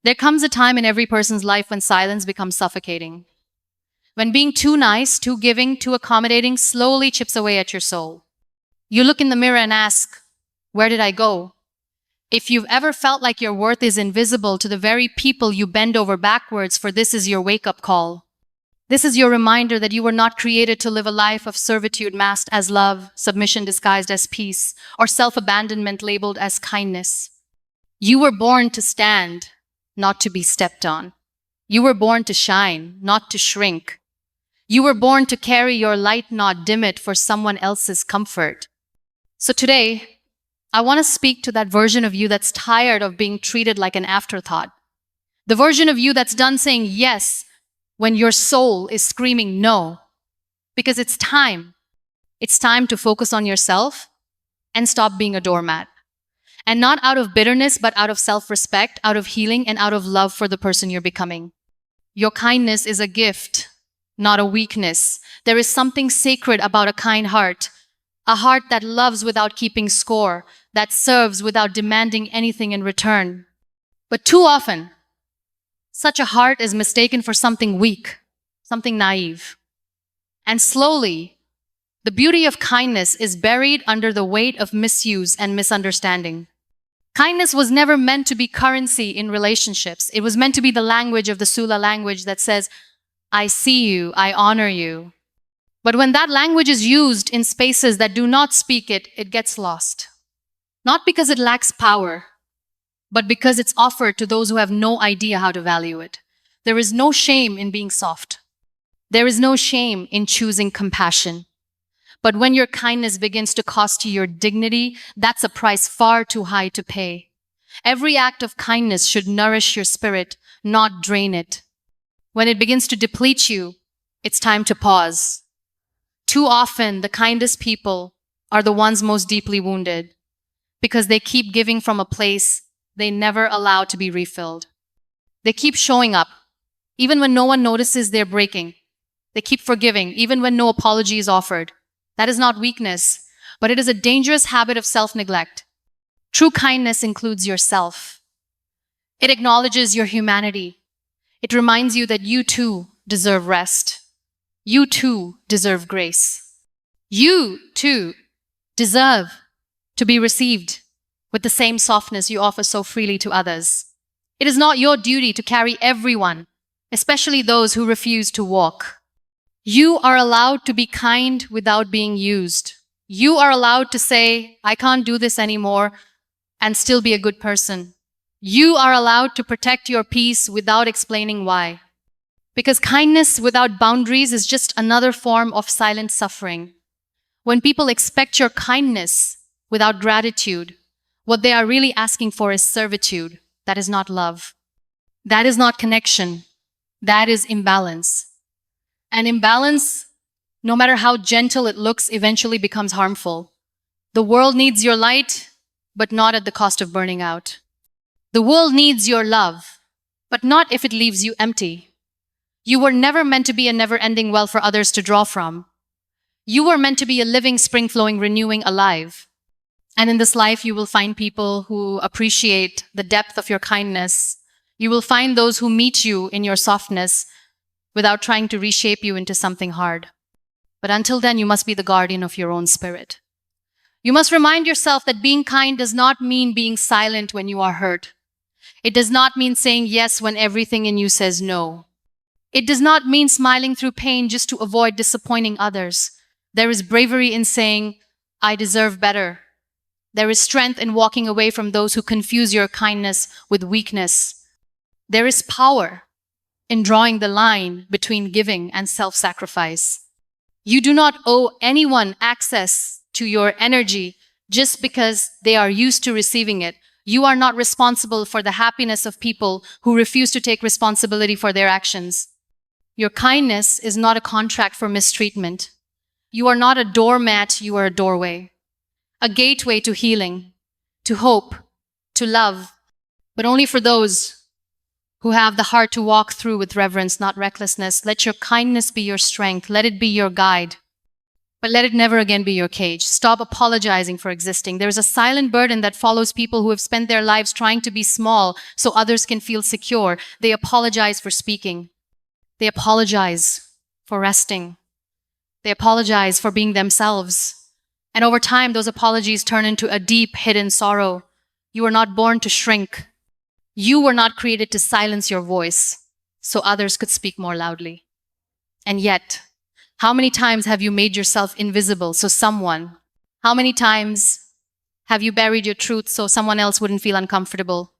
There comes a time in every person's life when silence becomes suffocating. When being too nice, too giving, too accommodating slowly chips away at your soul. You look in the mirror and ask, where did I go? If you've ever felt like your worth is invisible to the very people you bend over backwards for, this is your wake-up call. This is your reminder that you were not created to live a life of servitude masked as love, submission disguised as peace, or self-abandonment labeled as kindness. You were born to stand, not to be stepped on. You were born to shine, not to shrink. You were born to carry your light, not dim it for someone else's comfort. So today, I want to speak to that version of you that's tired of being treated like an afterthought. The version of you that's done saying yes when your soul is screaming no. Because it's time. It's time to focus on yourself and stop being a doormat. And not out of bitterness, but out of self-respect, out of healing, and out of love for the person you're becoming. Your kindness is a gift, not a weakness. There is something sacred about a kind heart. A heart that loves without keeping score, that serves without demanding anything in return. But too often, such a heart is mistaken for something weak, something naive. And slowly, the beauty of kindness is buried under the weight of misuse and misunderstanding. Kindness was never meant to be currency in relationships. It was meant to be the language of the Sula language that says, I see you, I honor you. But when that language is used in spaces that do not speak it, it gets lost. Not because it lacks power, but because it's offered to those who have no idea how to value it. There is no shame in being soft. There is no shame in choosing compassion. But when your kindness begins to cost you your dignity, that's a price far too high to pay. Every act of kindness should nourish your spirit, not drain it. When it begins to deplete you, it's time to pause. Too often, the kindest people are the ones most deeply wounded because they keep giving from a place they never allow to be refilled. They keep showing up, even when no one notices they're breaking. They keep forgiving, even when no apology is offered. That is not weakness, but it is a dangerous habit of self-neglect. True kindness includes yourself. It acknowledges your humanity. It reminds you that you too deserve rest. You too deserve grace. You too deserve to be received with the same softness you offer so freely to others. It is not your duty to carry everyone, especially those who refuse to walk. You are allowed to be kind without being used. You are allowed to say, I can't do this anymore, and still be a good person. You are allowed to protect your peace without explaining why. Because kindness without boundaries is just another form of silent suffering. When people expect your kindness without gratitude, what they are really asking for is servitude. That is not love. That is not connection. That is imbalance. And imbalance, no matter how gentle it looks, eventually becomes harmful. The world needs your light, but not at the cost of burning out. The world needs your love, but not if it leaves you empty. You were never meant to be a never-ending well for others to draw from. You were meant to be a living, spring-flowing, renewing, alive. And in this life, you will find people who appreciate the depth of your kindness. You will find those who meet you in your softness without trying to reshape you into something hard. But until then, you must be the guardian of your own spirit. You must remind yourself that being kind does not mean being silent when you are hurt. It does not mean saying yes when everything in you says no. It does not mean smiling through pain just to avoid disappointing others. There is bravery in saying, I deserve better. There is strength in walking away from those who confuse your kindness with weakness. There is power in drawing the line between giving and self-sacrifice. You do not owe anyone access to your energy just because they are used to receiving it. You are not responsible for the happiness of people who refuse to take responsibility for their actions. Your kindness is not a contract for mistreatment. You are not a doormat, you are a doorway. A gateway to healing, to hope, to love, but only for those who have the heart to walk through with reverence, not recklessness. Let your kindness be your strength. Let it be your guide. But let it never again be your cage. Stop apologizing for existing. There is a silent burden that follows people who have spent their lives trying to be small so others can feel secure. They apologize for speaking. They apologize for resting. They apologize for being themselves. And over time, those apologies turn into a deep, hidden sorrow. You were not born to shrink. You were not created to silence your voice so others could speak more loudly. And yet, how many times have you made yourself invisible how many times have you buried your truth so someone else wouldn't feel uncomfortable?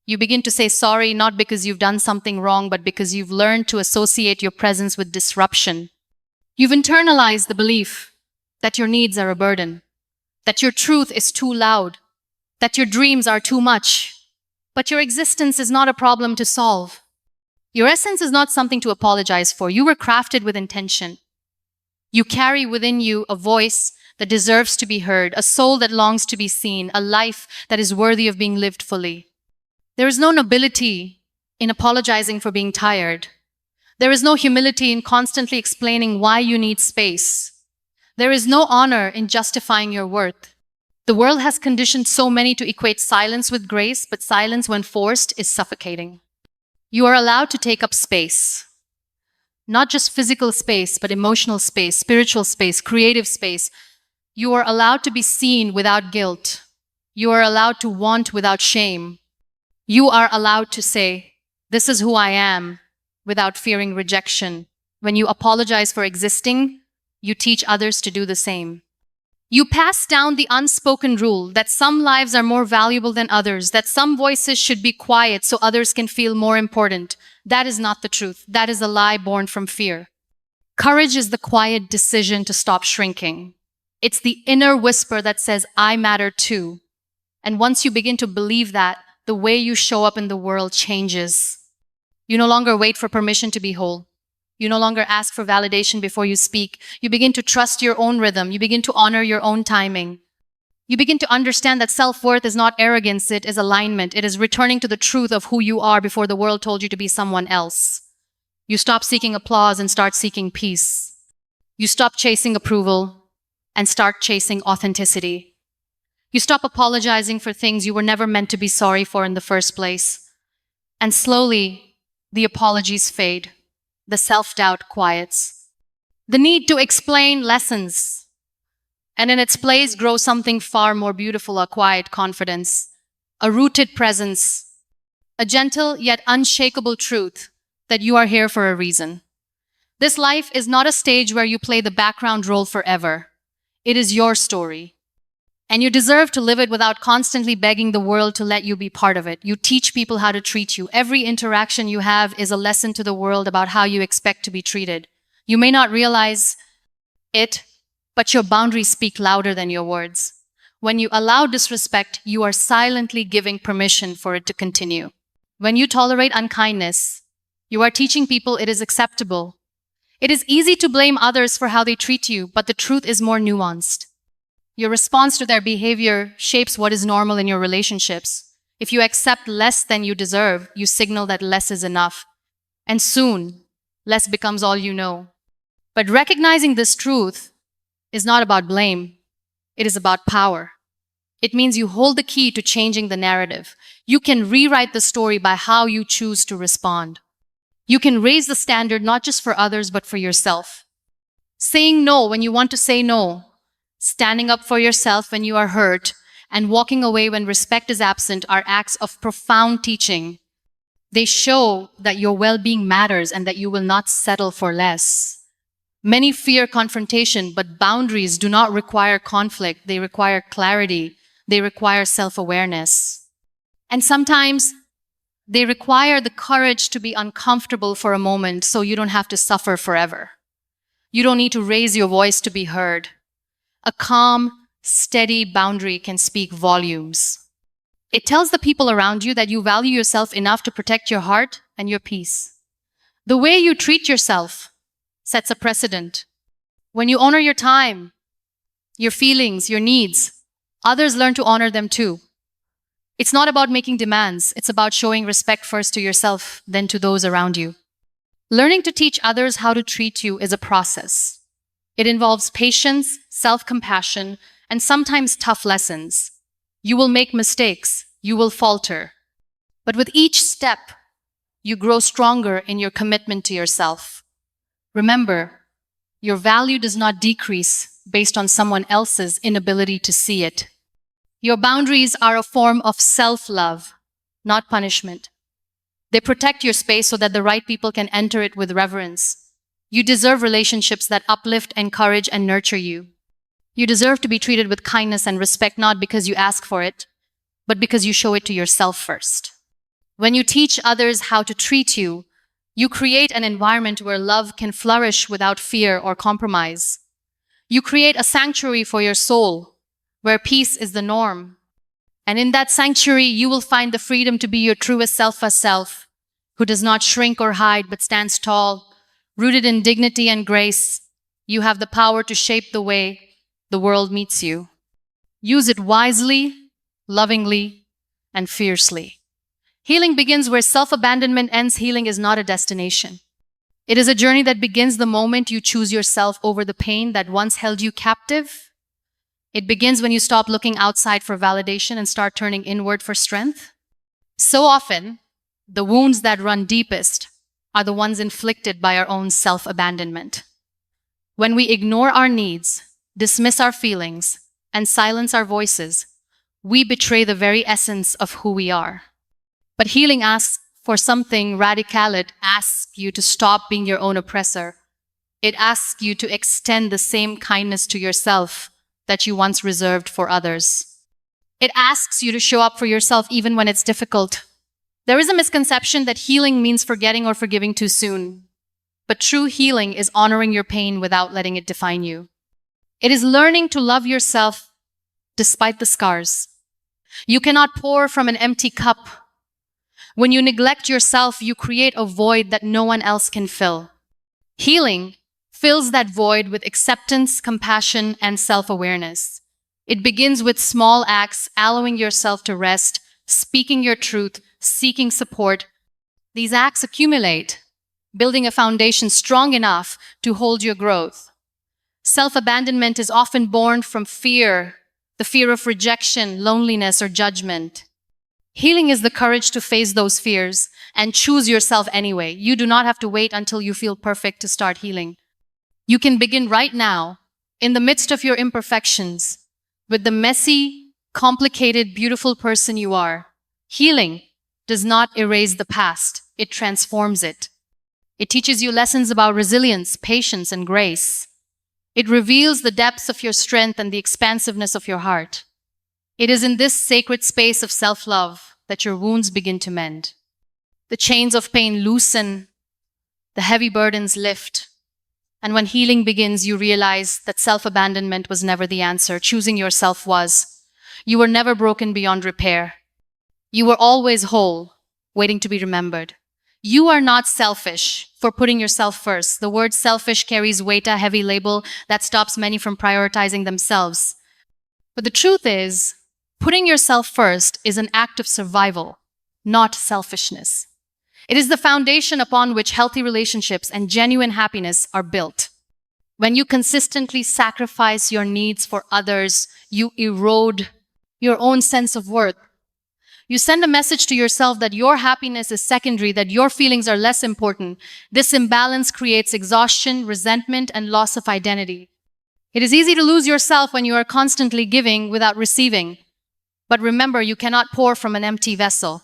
You begin to say sorry not because you've done something wrong, but because you've learned to associate your presence with disruption. You've internalized the belief that your needs are a burden, that your truth is too loud, that your dreams are too much. But your existence is not a problem to solve. Your essence is not something to apologize for. You were crafted with intention. You carry within you a voice that deserves to be heard, a soul that longs to be seen, a life that is worthy of being lived fully. There is no nobility in apologizing for being tired. There is no humility in constantly explaining why you need space. There is no honor in justifying your worth. The world has conditioned so many to equate silence with grace, but silence when forced is suffocating. You are allowed to take up space. Not just physical space, but emotional space, spiritual space, creative space. You are allowed to be seen without guilt. You are allowed to want without shame. You are allowed to say, "This is who I am," without fearing rejection. When you apologize for existing, you teach others to do the same. You pass down the unspoken rule that some lives are more valuable than others, that some voices should be quiet so others can feel more important. That is not the truth. That is a lie born from fear. Courage is the quiet decision to stop shrinking. It's the inner whisper that says, "I matter too." And once you begin to believe that, the way you show up in the world changes. You no longer wait for permission to be whole. You no longer ask for validation before you speak. You begin to trust your own rhythm. You begin to honor your own timing. You begin to understand that self-worth is not arrogance, it is alignment. It is returning to the truth of who you are before the world told you to be someone else. You stop seeking applause and start seeking peace. You stop chasing approval and start chasing authenticity. You stop apologizing for things you were never meant to be sorry for in the first place. And slowly, the apologies fade. The self-doubt quiets. The need to explain lessens. And in its place grows something far more beautiful, a quiet confidence, a rooted presence, a gentle yet unshakable truth that you are here for a reason. This life is not a stage where you play the background role forever. It is your story. And you deserve to live it without constantly begging the world to let you be part of it. You teach people how to treat you. Every interaction you have is a lesson to the world about how you expect to be treated. You may not realize it, but your boundaries speak louder than your words. When you allow disrespect, you are silently giving permission for it to continue. When you tolerate unkindness, you are teaching people it is acceptable. It is easy to blame others for how they treat you, but the truth is more nuanced. Your response to their behavior shapes what is normal in your relationships. If you accept less than you deserve, you signal that less is enough. And soon, less becomes all you know. But recognizing this truth is not about blame. It is about power. It means you hold the key to changing the narrative. You can rewrite the story by how you choose to respond. You can raise the standard not just for others, but for yourself. Saying no when you want to say no. Standing up for yourself when you are hurt, and walking away when respect is absent are acts of profound teaching. They show that your well-being matters and that you will not settle for less. Many fear confrontation, but boundaries do not require conflict. They require clarity. They require self-awareness. And sometimes they require the courage to be uncomfortable for a moment so you don't have to suffer forever. You don't need to raise your voice to be heard. A calm, steady boundary can speak volumes. It tells the people around you that you value yourself enough to protect your heart and your peace. The way you treat yourself sets a precedent. When you honor your time, your feelings, your needs, others learn to honor them too. It's not about making demands. It's about showing respect first to yourself, then to those around you. Learning to teach others how to treat you is a process. It involves patience, self-compassion, and sometimes tough lessons. You will make mistakes, you will falter. But with each step, you grow stronger in your commitment to yourself. Remember, your value does not decrease based on someone else's inability to see it. Your boundaries are a form of self-love, not punishment. They protect your space so that the right people can enter it with reverence. You deserve relationships that uplift, encourage, and nurture you. You deserve to be treated with kindness and respect not because you ask for it, but because you show it to yourself first. When you teach others how to treat you, you create an environment where love can flourish without fear or compromise. You create a sanctuary for your soul, where peace is the norm. And in that sanctuary, you will find the freedom to be your truest self, who does not shrink or hide, but stands tall, rooted in dignity and grace. You have the power to shape the way the world meets you. Use it wisely, lovingly, and fiercely. Healing begins where self-abandonment ends. Healing is not a destination. It is a journey that begins the moment you choose yourself over the pain that once held you captive. It begins when you stop looking outside for validation and start turning inward for strength. So often, the wounds that run deepest are the ones inflicted by our own self-abandonment. When we ignore our needs, dismiss our feelings, and silence our voices, we betray the very essence of who we are. But healing asks for something radical. It asks you to stop being your own oppressor. It asks you to extend the same kindness to yourself that you once reserved for others. It asks you to show up for yourself even when it's difficult. There is a misconception that healing means forgetting or forgiving too soon. But true healing is honoring your pain without letting it define you. It is learning to love yourself despite the scars. You cannot pour from an empty cup. When you neglect yourself, you create a void that no one else can fill. Healing fills that void with acceptance, compassion, and self-awareness. It begins with small acts, allowing yourself to rest, speaking your truth, seeking support. These acts accumulate, building a foundation strong enough to hold your growth. Self-abandonment is often born from fear, the fear of rejection, loneliness, or judgment. Healing is the courage to face those fears and choose yourself anyway. You do not have to wait until you feel perfect to start healing. You can begin right now, in the midst of your imperfections, with the messy, complicated, beautiful person you are. Healing does not erase the past, it transforms it. It teaches you lessons about resilience, patience, and grace. It reveals the depths of your strength and the expansiveness of your heart. It is in this sacred space of self-love that your wounds begin to mend. The chains of pain loosen, the heavy burdens lift. And when healing begins, you realize that self-abandonment was never the answer. Choosing yourself was. You were never broken beyond repair. You were always whole, waiting to be remembered. You are not selfish for putting yourself first. The word selfish carries weight, a heavy label that stops many from prioritizing themselves. But the truth is, putting yourself first is an act of survival, not selfishness. It is the foundation upon which healthy relationships and genuine happiness are built. When you consistently sacrifice your needs for others, you erode your own sense of worth. You send a message to yourself that your happiness is secondary, that your feelings are less important. This imbalance creates exhaustion, resentment, and loss of identity. It is easy to lose yourself when you are constantly giving without receiving. But remember, you cannot pour from an empty vessel.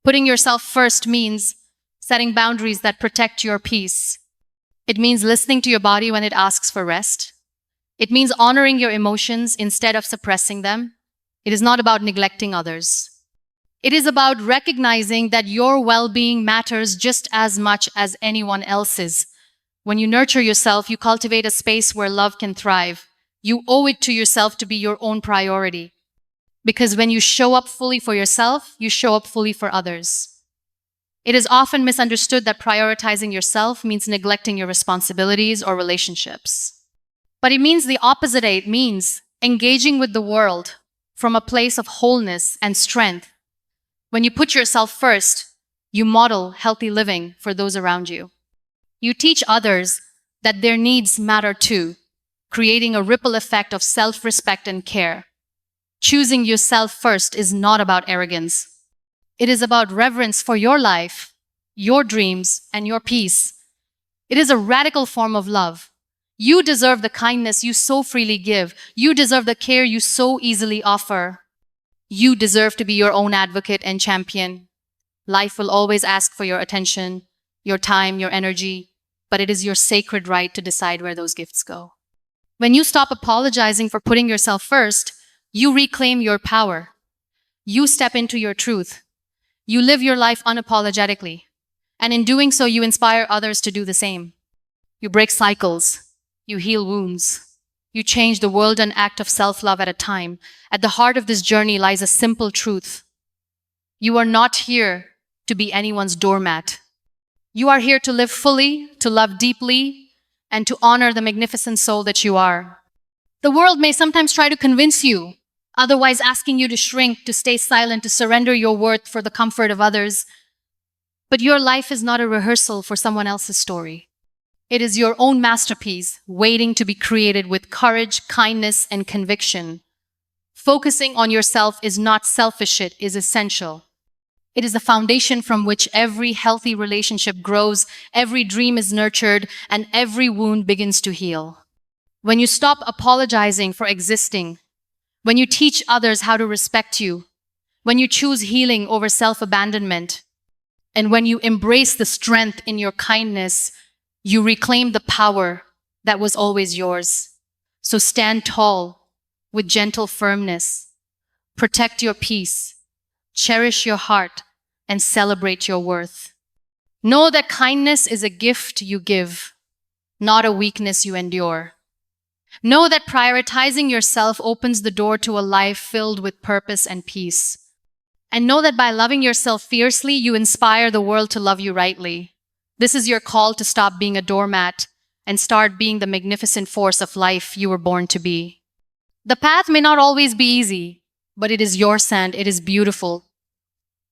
Putting yourself first means setting boundaries that protect your peace. It means listening to your body when it asks for rest. It means honoring your emotions instead of suppressing them. It is not about neglecting others. It is about recognizing that your well-being matters just as much as anyone else's. When you nurture yourself, you cultivate a space where love can thrive. You owe it to yourself to be your own priority. Because when you show up fully for yourself, you show up fully for others. It is often misunderstood that prioritizing yourself means neglecting your responsibilities or relationships. But it means the opposite. It means engaging with the world from a place of wholeness and strength. When you put yourself first, you model healthy living for those around you. You teach others that their needs matter too. creating a ripple effect of self-respect and care. Choosing yourself first is not about arrogance. It is about reverence for your life, your dreams, and your peace. It is a radical form of love. You deserve the kindness you so freely give. You deserve the care you so easily offer. You deserve to be your own advocate and champion. Life will always ask for your attention, your time, your energy, but it is your sacred right to decide where those gifts go. When you stop apologizing for putting yourself first, you reclaim your power. You step into your truth. You live your life unapologetically. And in doing so, you inspire others to do the same. You break cycles. You heal wounds. You change the world an act of self-love at a time. At the heart of this journey lies a simple truth. You are not here to be anyone's doormat. You are here to live fully, to love deeply, and to honor the magnificent soul that you are. The world may sometimes try to convince you, otherwise asking you to shrink, to stay silent, to surrender your worth for the comfort of others. But your life is not a rehearsal for someone else's story. It is your own masterpiece, waiting to be created with courage, kindness, and conviction. Focusing on yourself is not selfish, it is essential. It is the foundation from which every healthy relationship grows, every dream is nurtured, and every wound begins to heal. When you stop apologizing for existing, when you teach others how to respect you, when you choose healing over self-abandonment, and when you embrace the strength in your kindness, you reclaim the power that was always yours. So stand tall with gentle firmness. Protect your peace. Cherish your heart and celebrate your worth. Know that kindness is a gift you give, not a weakness you endure. Know that prioritizing yourself opens the door to a life filled with purpose and peace. And know that by loving yourself fiercely, you inspire the world to love you rightly. This is your call to stop being a doormat and start being the magnificent force of life you were born to be. The path may not always be easy, but it is your sand, it is beautiful.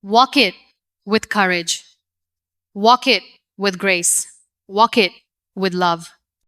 Walk it with courage. Walk it with grace. Walk it with love.